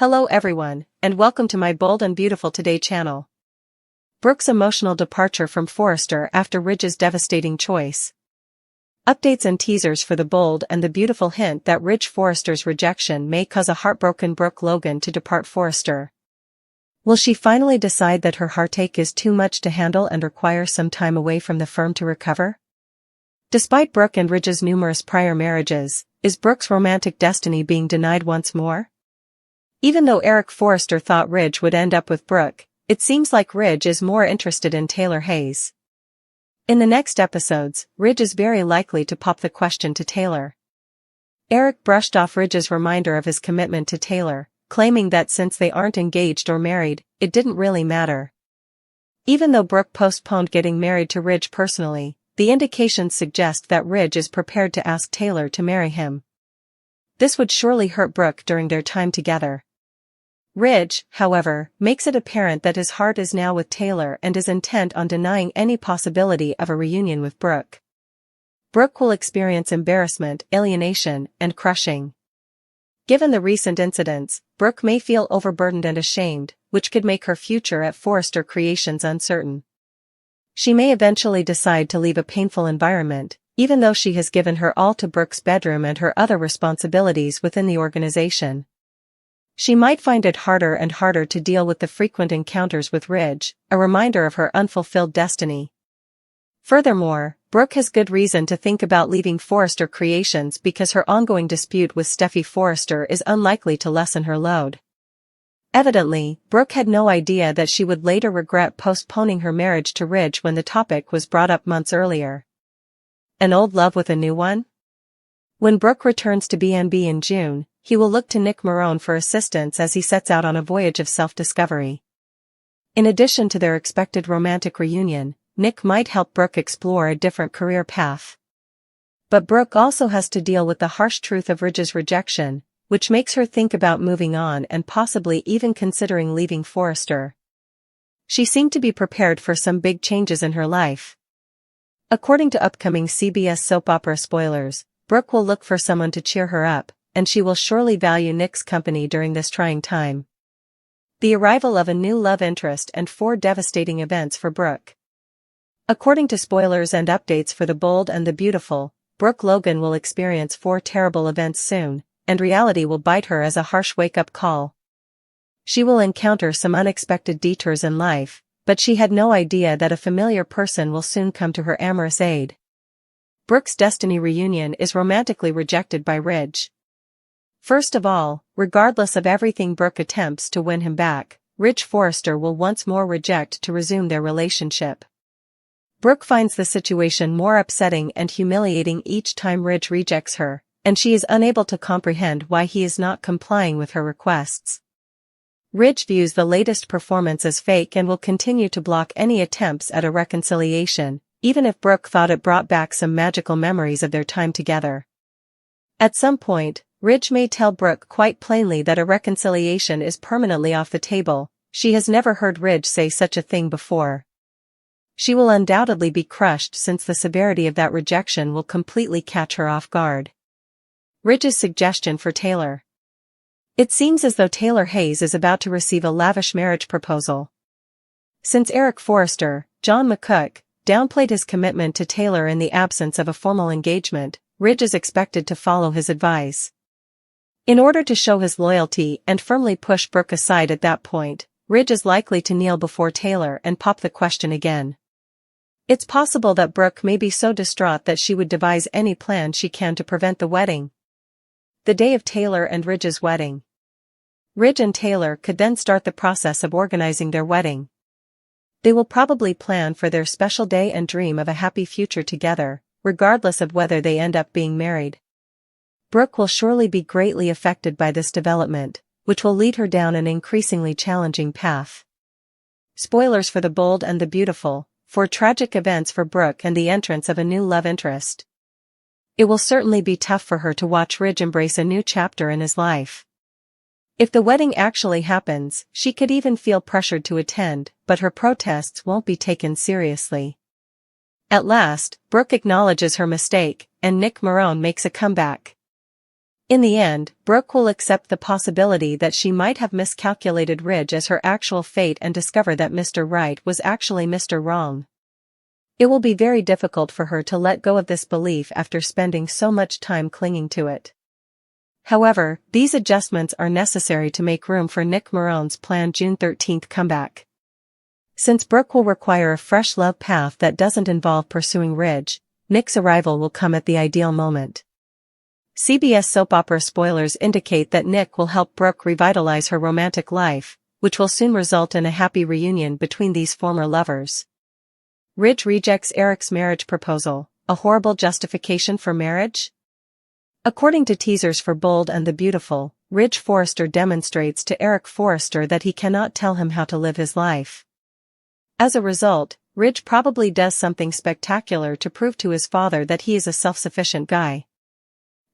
Hello everyone, and welcome to my Bold and Beautiful Today channel. Brooke's emotional departure from Forrester after Ridge's devastating choice. Updates and teasers for the Bold and the Beautiful hint that Ridge Forrester's rejection may cause a heartbroken Brooke Logan to depart Forrester. Will she finally decide that her heartache is too much to handle and require some time away from the firm to recover? Despite Brooke and Ridge's numerous prior marriages, is Brooke's romantic destiny being denied once more? Even though Eric Forrester thought Ridge would end up with Brooke, it seems like Ridge is more interested in Taylor Hayes. In the next episodes, Ridge is very likely to pop the question to Taylor. Eric brushed off Ridge's reminder of his commitment to Taylor, claiming that since they aren't engaged or married, it didn't really matter. Even though Brooke postponed getting married to Ridge personally, the indications suggest that Ridge is prepared to ask Taylor to marry him. This would surely hurt Brooke during their time together. Ridge, however, makes it apparent that his heart is now with Taylor and is intent on denying any possibility of a reunion with Brooke. Brooke will experience embarrassment, alienation, and crushing. Given the recent incidents, Brooke may feel overburdened and ashamed, which could make her future at Forrester Creations uncertain. She may eventually decide to leave a painful environment, even though she has given her all to Brooke's bedroom and her other responsibilities within the organization. She might find it harder and harder to deal with the frequent encounters with Ridge, a reminder of her unfulfilled destiny. Furthermore, Brooke has good reason to think about leaving Forrester Creations because her ongoing dispute with Steffi Forrester is unlikely to lessen her load. Evidently, Brooke had no idea that she would later regret postponing her marriage to Ridge when the topic was brought up months earlier. An old love with a new one? When Brooke returns to B&B in June, he will look to Nick Marone for assistance as he sets out on a voyage of self-discovery. In addition to their expected romantic reunion, Nick might help Brooke explore a different career path. But Brooke also has to deal with the harsh truth of Ridge's rejection, which makes her think about moving on and possibly even considering leaving Forrester. She seemed to be prepared for some big changes in her life. According to upcoming CBS soap opera spoilers, Brooke will look for someone to cheer her up, and she will surely value Nick's company during this trying time. The arrival of a new love interest and 4 devastating events for Brooke. According to spoilers and updates for the Bold and the Beautiful, Brooke Logan will experience 4 terrible events soon, and reality will bite her as a harsh wake-up call. She will encounter some unexpected detours in life, but she had no idea that a familiar person will soon come to her amorous aid. Brooke's destiny reunion is romantically rejected by Ridge. First of all, regardless of everything Brooke attempts to win him back, Ridge Forrester will once more reject to resume their relationship. Brooke finds the situation more upsetting and humiliating each time Ridge rejects her, and she is unable to comprehend why he is not complying with her requests. Ridge views the latest performance as fake and will continue to block any attempts at a reconciliation, even if Brooke thought it brought back some magical memories of their time together. At some point, Ridge may tell Brooke quite plainly that a reconciliation is permanently off the table. She has never heard Ridge say such a thing before. She will undoubtedly be crushed since the severity of that rejection will completely catch her off guard. Ridge's suggestion for Taylor. It seems as though Taylor Hayes is about to receive a lavish marriage proposal. Since Eric Forrester, John McCook, downplayed his commitment to Taylor in the absence of a formal engagement, Ridge is expected to follow his advice. In order to show his loyalty and firmly push Brooke aside at that point, Ridge is likely to kneel before Taylor and pop the question again. It's possible that Brooke may be so distraught that she would devise any plan she can to prevent the wedding. The day of Taylor and Ridge's wedding. Ridge and Taylor could then start the process of organizing their wedding. They will probably plan for their special day and dream of a happy future together, regardless of whether they end up being married. Brooke will surely be greatly affected by this development, which will lead her down an increasingly challenging path. Spoilers for the Bold and the Beautiful, 4 tragic events for Brooke and the entrance of a new love interest. It will certainly be tough for her to watch Ridge embrace a new chapter in his life. If the wedding actually happens, she could even feel pressured to attend, but her protests won't be taken seriously. At last, Brooke acknowledges her mistake, and Nick Marone makes a comeback. In the end, Brooke will accept the possibility that she might have miscalculated Ridge as her actual fate and discover that Mr. Right was actually Mr. Wrong. It will be very difficult for her to let go of this belief after spending so much time clinging to it. However, these adjustments are necessary to make room for Nick Marone's planned June 13th comeback. Since Brooke will require a fresh love path that doesn't involve pursuing Ridge, Nick's arrival will come at the ideal moment. CBS soap opera spoilers indicate that Nick will help Brooke revitalize her romantic life, which will soon result in a happy reunion between these former lovers. Ridge rejects Eric's marriage proposal, a horrible justification for marriage? According to teasers for Bold and the Beautiful, Ridge Forrester demonstrates to Eric Forrester that he cannot tell him how to live his life. As a result, Ridge probably does something spectacular to prove to his father that he is a self-sufficient guy.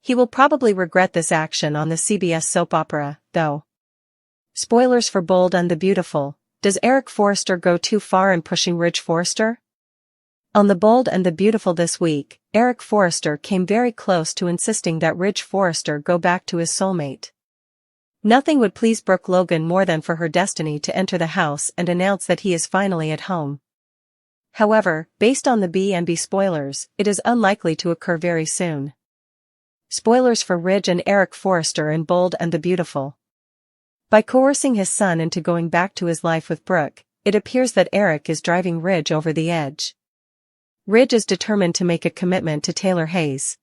He will probably regret this action on the CBS soap opera, though. Spoilers for Bold and the Beautiful. Does Eric Forrester go too far in pushing Ridge Forrester? On The Bold and the Beautiful this week, Eric Forrester came very close to insisting that Ridge Forrester go back to his soulmate. Nothing would please Brooke Logan more than for her destiny to enter the house and announce that he is finally at home. However, based on the B&B spoilers, it is unlikely to occur very soon. Spoilers for Ridge and Eric Forrester in Bold and the Beautiful. By coercing his son into going back to his life with Brooke, it appears that Eric is driving Ridge over the edge. Ridge is determined to make a commitment to Taylor Hayes.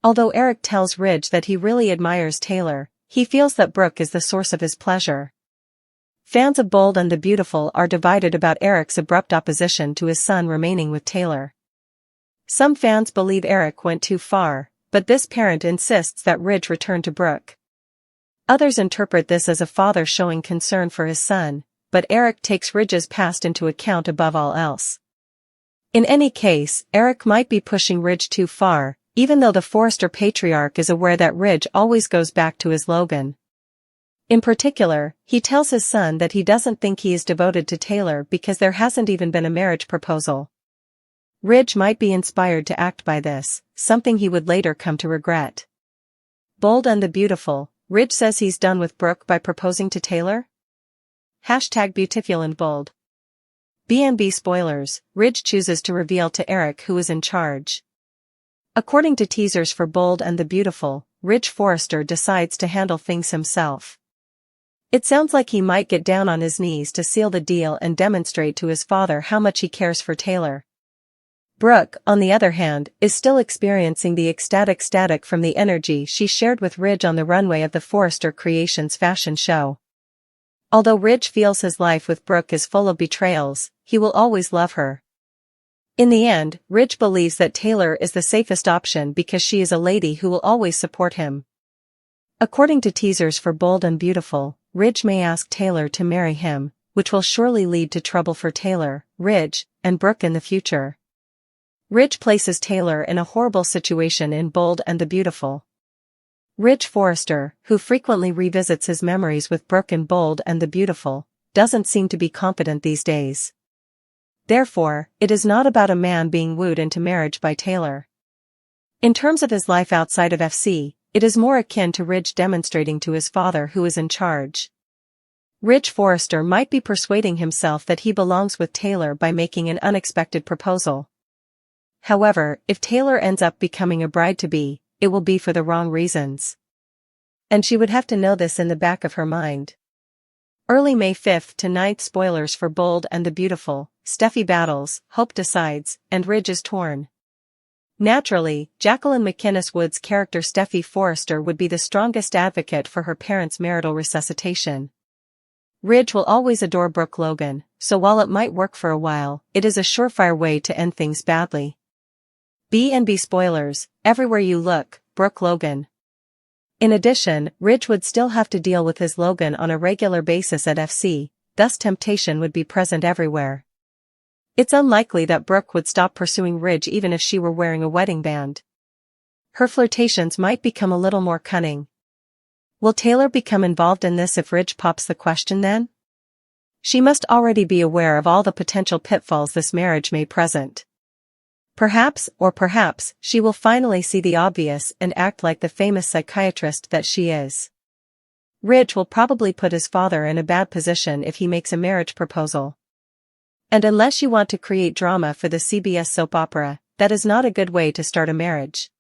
Although Eric tells Ridge that he really admires Taylor, he feels that Brooke is the source of his pleasure. Fans of Bold and the Beautiful are divided about Eric's abrupt opposition to his son remaining with Taylor. Some fans believe Eric went too far, but this parent insists that Ridge return to Brooke. Others interpret this as a father showing concern for his son, but Eric takes Ridge's past into account above all else. In any case, Eric might be pushing Ridge too far, even though the Forrester patriarch is aware that Ridge always goes back to his Logan. In particular, he tells his son that he doesn't think he is devoted to Taylor because there hasn't even been a marriage proposal. Ridge might be inspired to act by this, something he would later come to regret. Bold and the Beautiful. Ridge says he's done with Brooke by proposing to Taylor? #Beautiful and Bold. B&B spoilers. Ridge chooses to reveal to Eric who is in charge. According to teasers for Bold and the Beautiful, Ridge Forrester decides to handle things himself. It sounds like he might get down on his knees to seal the deal and demonstrate to his father how much he cares for Taylor. Brooke, on the other hand, is still experiencing the ecstatic from the energy she shared with Ridge on the runway of the Forrester Creations fashion show. Although Ridge feels his life with Brooke is full of betrayals, he will always love her. In the end, Ridge believes that Taylor is the safest option because she is a lady who will always support him. According to teasers for Bold and Beautiful, Ridge may ask Taylor to marry him, which will surely lead to trouble for Taylor, Ridge, and Brooke in the future. Ridge places Taylor in a horrible situation in Bold and the Beautiful. Ridge Forrester, who frequently revisits his memories with Brooke in Bold and the Beautiful, doesn't seem to be confident these days. Therefore, it is not about a man being wooed into marriage by Taylor. In terms of his life outside of FC, it is more akin to Ridge demonstrating to his father who is in charge. Ridge Forrester might be persuading himself that he belongs with Taylor by making an unexpected proposal. However, if Taylor ends up becoming a bride-to-be, it will be for the wrong reasons. And she would have to know this in the back of her mind. Early May 5th to 9th spoilers for Bold and the Beautiful. Steffi battles, Hope decides, and Ridge is torn. Naturally, Jacqueline McInnes Wood's character Steffi Forrester would be the strongest advocate for her parents' marital resuscitation. Ridge will always adore Brooke Logan, so while it might work for a while, it is a surefire way to end things badly. B&B spoilers. Everywhere you look, Brooke Logan. In addition, Ridge would still have to deal with his Logan on a regular basis at FC, thus temptation would be present everywhere. It's unlikely that Brooke would stop pursuing Ridge even if she were wearing a wedding band. Her flirtations might become a little more cunning. Will Taylor become involved in this if Ridge pops the question then? She must already be aware of all the potential pitfalls this marriage may present. Perhaps, she will finally see the obvious and act like the famous psychiatrist that she is. Ridge will probably put his father in a bad position if he makes a marriage proposal. And unless you want to create drama for the CBS soap opera, that is not a good way to start a marriage.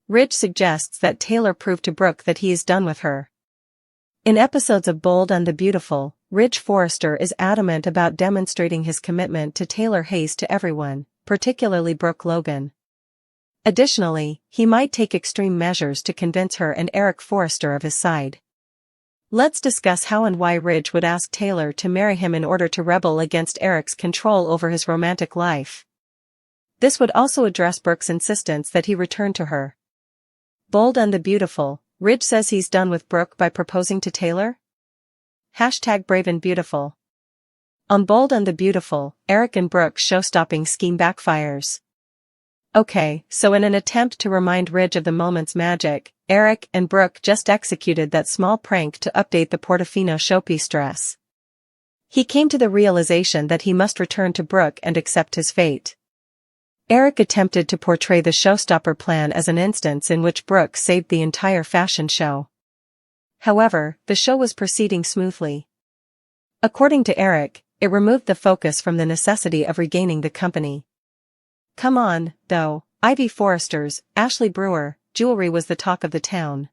Ridge suggests that Taylor prove to Brooke that he is done with her. In episodes of Bold and the Beautiful, Ridge Forrester is adamant about demonstrating his commitment to Taylor Hayes to everyone, particularly Brooke Logan. Additionally, he might take extreme measures to convince her and Eric Forrester of his side. Let's discuss how and why Ridge would ask Taylor to marry him in order to rebel against Eric's control over his romantic life. This would also address Brooke's insistence that he return to her. Bold and the Beautiful, Ridge says he's done with Brooke by proposing to Taylor? #Brave and Beautiful. On Bold and the Beautiful, Eric and Brooke's show-stopping scheme backfires. Okay, so in an attempt to remind Ridge of the moment's magic, Eric and Brooke just executed that small prank to update the Portofino showpiece dress. He came to the realization that he must return to Brooke and accept his fate. Eric attempted to portray the showstopper plan as an instance in which Brooke saved the entire fashion show. However, the show was proceeding smoothly. According to Eric, it removed the focus from the necessity of regaining the company. Come on, though, Ivy Forrester's, Ashley Brewer, jewelry was the talk of the town.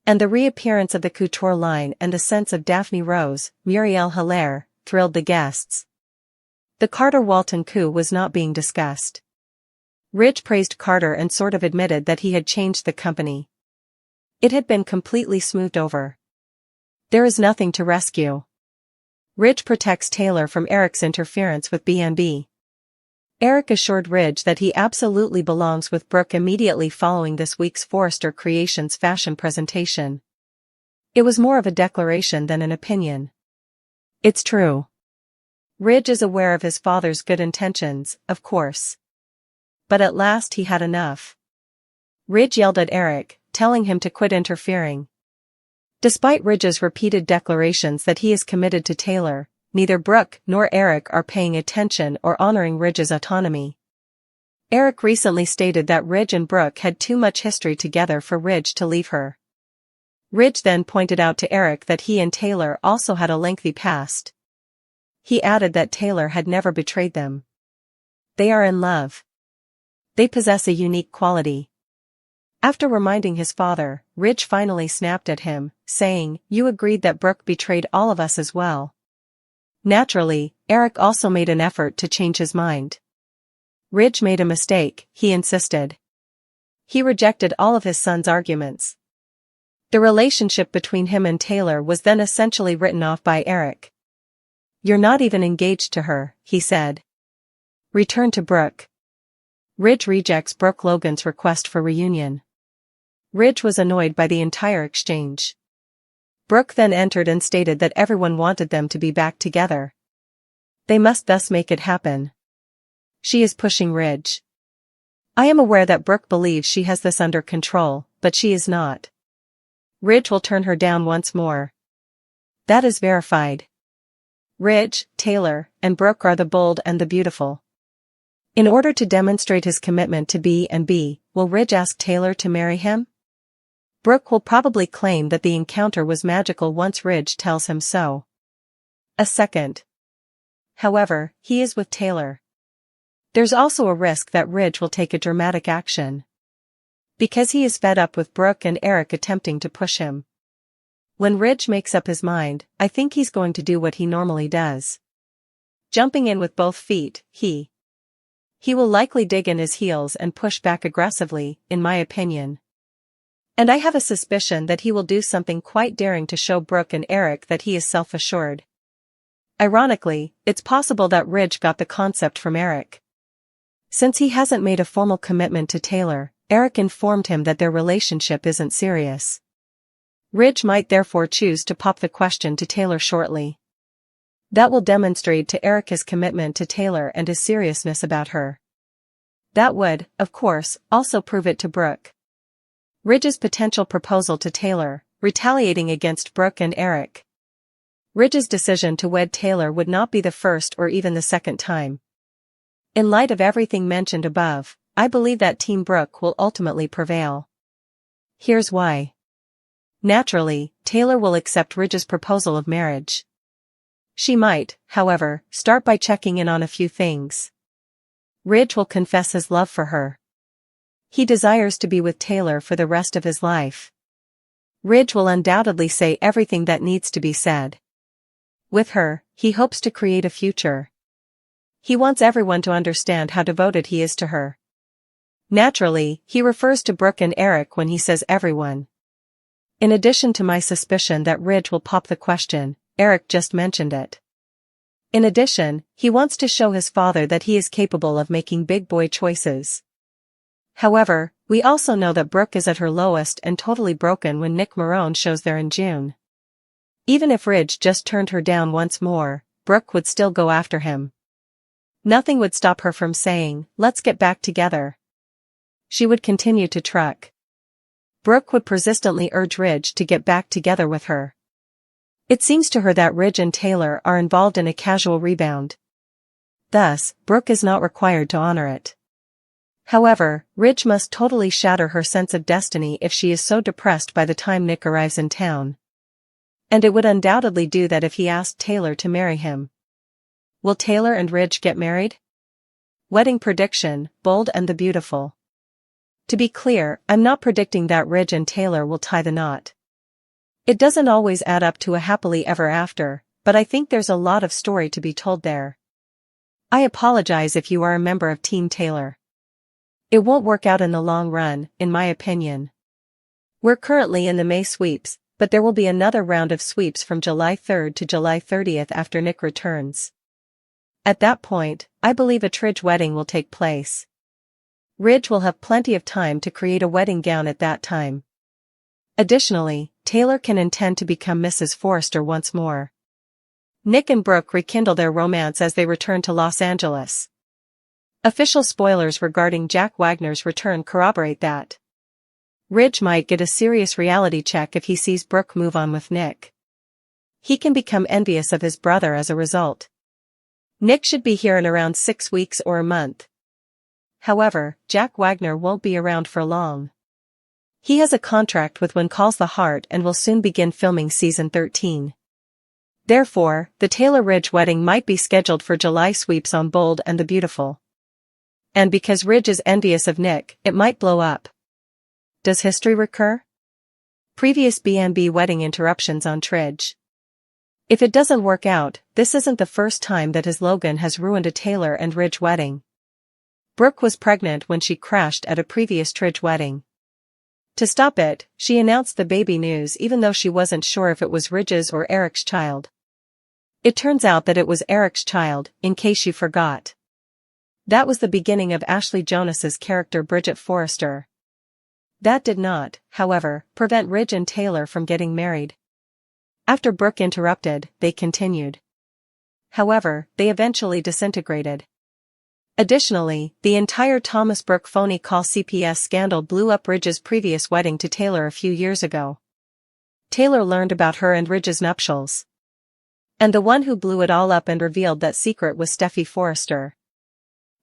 And the reappearance of the couture line and the sense of Daphne Rose, Muriel Hilaire, thrilled the guests. The Carter-Walton coup was not being discussed. Ridge praised Carter and sort of admitted that he had changed the company. It had been completely smoothed over. There is nothing to rescue. Ridge protects Taylor from Eric's interference with B&B. Eric assured Ridge that he absolutely belongs with Brooke immediately following this week's Forrester Creations fashion presentation. It was more of a declaration than an opinion. It's true. Ridge is aware of his father's good intentions, of course. But at last he had enough. Ridge yelled at Eric, telling him to quit interfering. Despite Ridge's repeated declarations that he is committed to Taylor, neither Brooke nor Eric are paying attention or honoring Ridge's autonomy. Eric recently stated that Ridge and Brooke had too much history together for Ridge to leave her. Ridge then pointed out to Eric that he and Taylor also had a lengthy past. He added that Taylor had never betrayed them. They are in love. They possess a unique quality. After reminding his father, Ridge finally snapped at him, saying, "You agreed that Brooke betrayed all of us as well." Naturally, Eric also made an effort to change his mind. Ridge made a mistake, he insisted. He rejected all of his son's arguments. The relationship between him and Taylor was then essentially written off by Eric. "You're not even engaged to her," he said. "Return to Brooke." Ridge rejects Brooke Logan's request for reunion. Ridge was annoyed by the entire exchange. Brooke then entered and stated that everyone wanted them to be back together. They must thus make it happen. She is pushing Ridge. I am aware that Brooke believes she has this under control, but she is not. Ridge will turn her down once more. That is verified. Ridge, Taylor, and Brooke are the bold and the beautiful. In order to demonstrate his commitment to B&B, will Ridge ask Taylor to marry him? Brooke will probably claim that the encounter was magical once Ridge tells him so. A second. However, he is with Taylor. There's also a risk that Ridge will take a dramatic action. Because he is fed up with Brooke and Eric attempting to push him. When Ridge makes up his mind, I think he's going to do what he normally does. Jumping in with both feet, he will likely dig in his heels and push back aggressively, in my opinion. And I have a suspicion that he will do something quite daring to show Brooke and Eric that he is self-assured. Ironically, it's possible that Ridge got the concept from Eric. Since he hasn't made a formal commitment to Taylor, Eric informed him that their relationship isn't serious. Ridge might therefore choose to pop the question to Taylor shortly. That will demonstrate to Eric his commitment to Taylor and his seriousness about her. That would, of course, also prove it to Brooke. Ridge's potential proposal to Taylor, retaliating against Brooke and Eric. Ridge's decision to wed Taylor would not be the first or even the second time. In light of everything mentioned above, I believe that Team Brooke will ultimately prevail. Here's why. Naturally, Taylor will accept Ridge's proposal of marriage. She might, however, start by checking in on a few things. Ridge will confess his love for her. He desires to be with Taylor for the rest of his life. Ridge will undoubtedly say everything that needs to be said. With her, he hopes to create a future. He wants everyone to understand how devoted he is to her. Naturally, he refers to Brooke and Eric when he says everyone. In addition to my suspicion that Ridge will pop the question, Eric just mentioned it. In addition, he wants to show his father that he is capable of making big boy choices. However, we also know that Brooke is at her lowest and totally broken when Nick Marone shows there in June. Even if Ridge just turned her down once more, Brooke would still go after him. Nothing would stop her from saying, "Let's get back together." She would continue to truck. Brooke would persistently urge Ridge to get back together with her. It seems to her that Ridge and Taylor are involved in a casual rebound. Thus, Brooke is not required to honor it. However, Ridge must totally shatter her sense of destiny if she is so depressed by the time Nick arrives in town. And it would undoubtedly do that if he asked Taylor to marry him. Will Taylor and Ridge get married? Wedding prediction, Bold and the Beautiful. To be clear, I'm not predicting that Ridge and Taylor will tie the knot. It doesn't always add up to a happily ever after, but I think there's a lot of story to be told there. I apologize if you are a member of Team Taylor. It won't work out in the long run, in my opinion. We're currently in the May sweeps, but there will be another round of sweeps from July 3rd to July 30th after Nick returns. At that point, I believe a Ridge wedding will take place. Ridge will have plenty of time to create a wedding gown at that time. Additionally, Taylor can intend to become Mrs. Forrester once more. Nick and Brooke rekindle their romance as they return to Los Angeles. Official spoilers regarding Jack Wagner's return corroborate that. Ridge might get a serious reality check if he sees Brooke move on with Nick. He can become envious of his brother as a result. Nick should be here in around 6 weeks or a month. However, Jack Wagner won't be around for long. He has a contract with When Calls the Heart and will soon begin filming season 13. Therefore, the Taylor-Ridge wedding might be scheduled for July sweeps on Bold and the Beautiful. And because Ridge is envious of Nick, it might blow up. Does history recur? Previous B&B wedding interruptions on Ridge. If it doesn't work out, this isn't the first time that his Logan has ruined a Taylor and Ridge wedding. Brooke was pregnant when she crashed at a previous Ridge wedding. To stop it, she announced the baby news even though she wasn't sure if it was Ridge's or Eric's child. It turns out that it was Eric's child, in case you forgot. That was the beginning of Ashley Jonas's character Bridget Forrester. That did not, however, prevent Ridge and Taylor from getting married. After Brooke interrupted, they continued. However, they eventually disintegrated. Additionally, the entire Thomas Brooke phony call CPS scandal blew up Ridge's previous wedding to Taylor a few years ago. Taylor learned about her and Ridge's nuptials. And the one who blew it all up and revealed that secret was Steffi Forrester.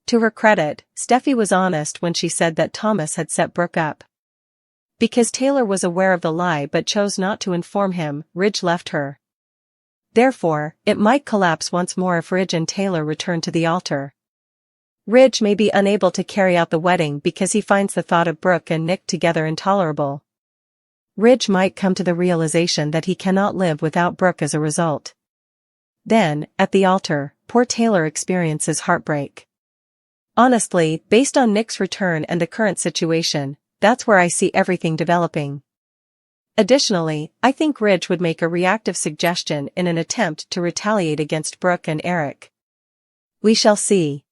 To her credit, Steffi was honest when she said that Thomas had set Brooke up. Because Taylor was aware of the lie but chose not to inform him, Ridge left her. Therefore, it might collapse once more if Ridge and Taylor return to the altar. Ridge may be unable to carry out the wedding because he finds the thought of Brooke and Nick together intolerable. Ridge might come to the realization that he cannot live without Brooke as a result. Then, at the altar, poor Taylor experiences heartbreak. Honestly, based on Nick's return and the current situation, that's where I see everything developing. Additionally, I think Ridge would make a reactive suggestion in an attempt to retaliate against Brooke and Eric. We shall see.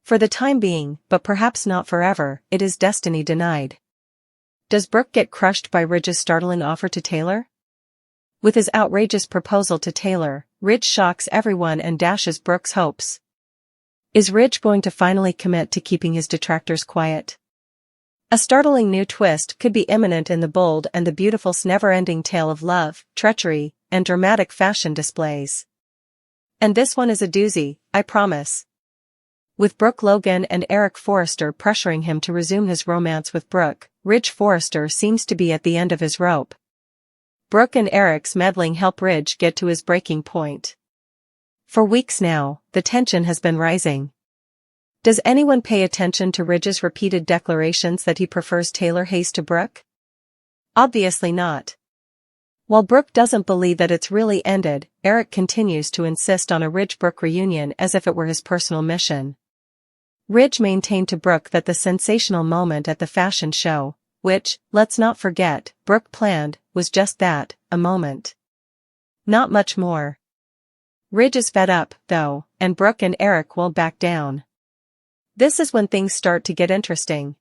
For the time being, but perhaps not forever, it is destiny denied. Does Brooke get crushed by Ridge's startling offer to Taylor? With his outrageous proposal to Taylor, Ridge shocks everyone and dashes Brooke's hopes. Is Ridge going to finally commit to keeping his detractors quiet? A startling new twist could be imminent in the Bold and the Beautiful's never-ending tale of love, treachery, and dramatic fashion displays. And this one is a doozy, I promise. With Brooke Logan and Eric Forrester pressuring him to resume his romance with Brooke, Ridge Forrester seems to be at the end of his rope. Brooke and Eric's meddling help Ridge get to his breaking point. For weeks now, the tension has been rising. Does anyone pay attention to Ridge's repeated declarations that he prefers Taylor Hayes to Brooke? Obviously not. While Brooke doesn't believe that it's really ended, Eric continues to insist on a Ridge-Brooke reunion as if it were his personal mission. Ridge maintained to Brooke that the sensational moment at the fashion show, which, let's not forget, Brooke planned, was just that, a moment. Not much more. Ridge is fed up, though, and Brooke and Eric won't back down. This is when things start to get interesting.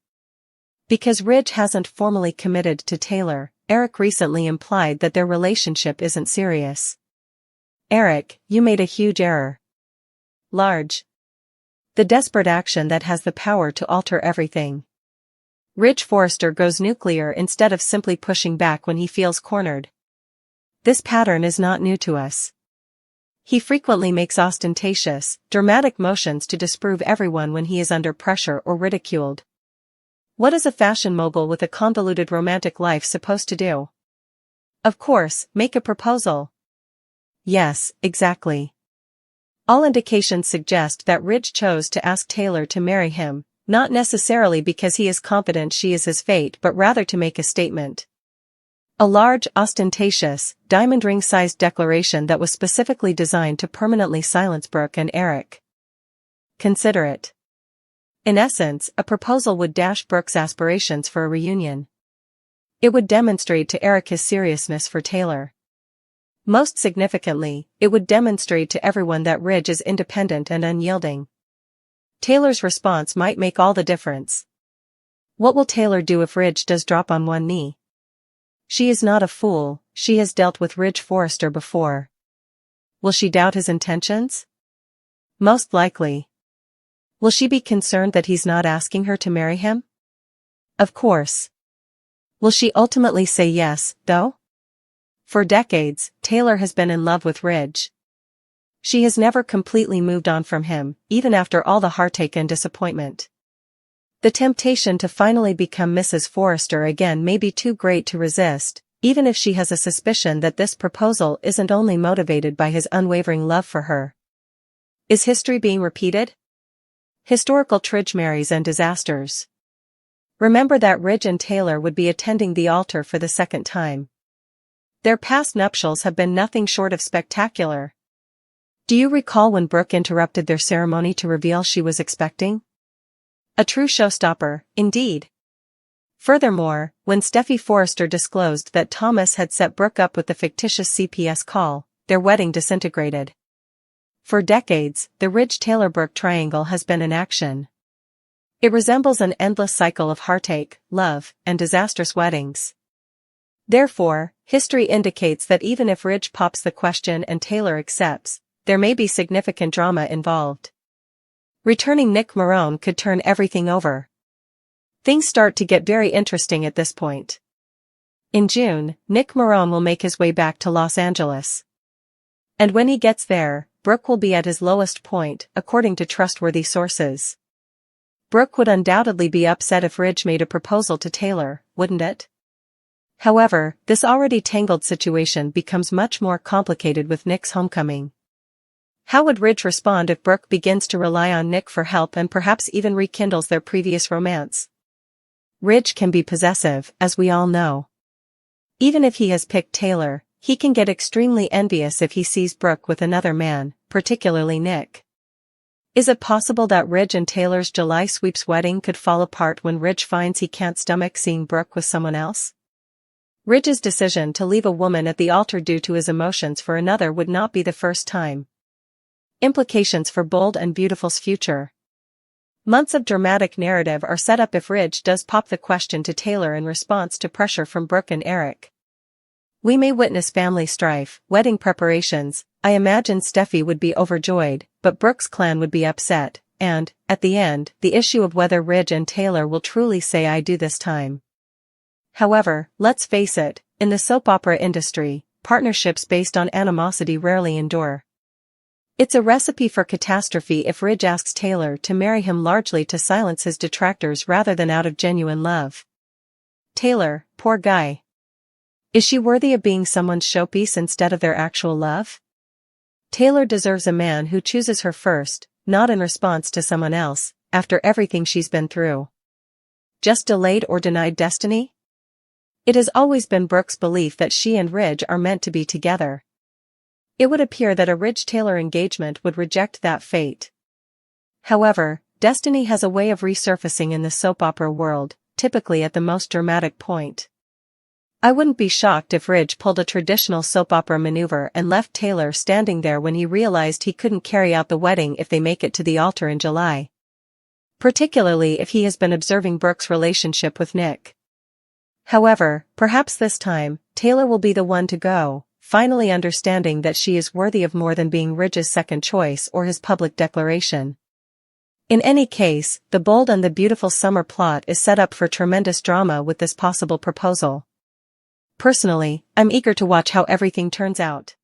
Because Ridge hasn't formally committed to Taylor, Eric recently implied that their relationship isn't serious. Eric, you made a huge error. Large. The desperate action that has the power to alter everything. Ridge Forrester goes nuclear instead of simply pushing back when he feels cornered. This pattern is not new to us. He frequently makes ostentatious, dramatic motions to disprove everyone when he is under pressure or ridiculed. What is a fashion mogul with a convoluted romantic life supposed to do? Of course, make a proposal. Yes, exactly. All indications suggest that Ridge chose to ask Taylor to marry him, not necessarily because he is confident she is his fate but rather to make a statement. A large, ostentatious, diamond ring-sized declaration that was specifically designed to permanently silence Brooke and Eric. Consider it. In essence, a proposal would dash Brooke's aspirations for a reunion. It would demonstrate to Eric his seriousness for Taylor. Most significantly, it would demonstrate to everyone that Ridge is independent and unyielding. Taylor's response might make all the difference. What will Taylor do if Ridge does drop on one knee? She is not a fool, she has dealt with Ridge Forrester before. Will she doubt his intentions? Most likely. Will she be concerned that he's not asking her to marry him? Of course. Will she ultimately say yes, though? For decades, Taylor has been in love with Ridge. She has never completely moved on from him, even after all the heartache and disappointment. The temptation to finally become Mrs. Forrester again may be too great to resist, even if she has a suspicion that this proposal isn't only motivated by his unwavering love for her. Is history being repeated? Historical tragedies and disasters. Remember that Ridge and Taylor would be attending the altar for the second time. Their past nuptials have been nothing short of spectacular. Do you recall when Brooke interrupted their ceremony to reveal she was expecting? A true showstopper, indeed. Furthermore, when Steffi Forrester disclosed that Thomas had set Brooke up with the fictitious CPS call, their wedding disintegrated. For decades, the Ridge-Taylor-Brooke triangle has been in action. It resembles an endless cycle of heartache, love, and disastrous weddings. Therefore, history indicates that even if Ridge pops the question and Taylor accepts, there may be significant drama involved. Returning Nick Marone could turn everything over. Things start to get very interesting at this point. In June, Nick Marone will make his way back to Los Angeles. And when he gets there, Brooke will be at his lowest point, according to trustworthy sources. Brooke would undoubtedly be upset if Ridge made a proposal to Taylor, wouldn't it? However, this already tangled situation becomes much more complicated with Nick's homecoming. How would Ridge respond if Brooke begins to rely on Nick for help and perhaps even rekindles their previous romance? Ridge can be possessive, as we all know. Even if he has picked Taylor, he can get extremely envious if he sees Brooke with another man, particularly Nick. Is it possible that Ridge and Taylor's July sweeps wedding could fall apart when Ridge finds he can't stomach seeing Brooke with someone else? Ridge's decision to leave a woman at the altar due to his emotions for another would not be the first time. Implications for Bold and Beautiful's future. Months of dramatic narrative are set up if Ridge does pop the question to Taylor in response to pressure from Brooke and Eric. We may witness family strife, wedding preparations. I imagine Steffi would be overjoyed, but Brooke's clan would be upset, and, at the end, the issue of whether Ridge and Taylor will truly say I do this time. However, let's face it, in the soap opera industry, partnerships based on animosity rarely endure. It's a recipe for catastrophe if Ridge asks Taylor to marry him largely to silence his detractors rather than out of genuine love. Taylor, poor guy. Is she worthy of being someone's showpiece instead of their actual love? Taylor deserves a man who chooses her first, not in response to someone else, after everything she's been through. Just delayed or denied destiny? It has always been Brooke's belief that she and Ridge are meant to be together. It would appear that a Ridge-Taylor engagement would reject that fate. However, destiny has a way of resurfacing in the soap opera world, typically at the most dramatic point. I wouldn't be shocked if Ridge pulled a traditional soap opera maneuver and left Taylor standing there when he realized he couldn't carry out the wedding if they make it to the altar in July. Particularly if he has been observing Brooke's relationship with Nick. However, perhaps this time, Taylor will be the one to go, finally understanding that she is worthy of more than being Ridge's second choice or his public declaration. In any case, the bold and the beautiful summer plot is set up for tremendous drama with this possible proposal. Personally, I'm eager to watch how everything turns out.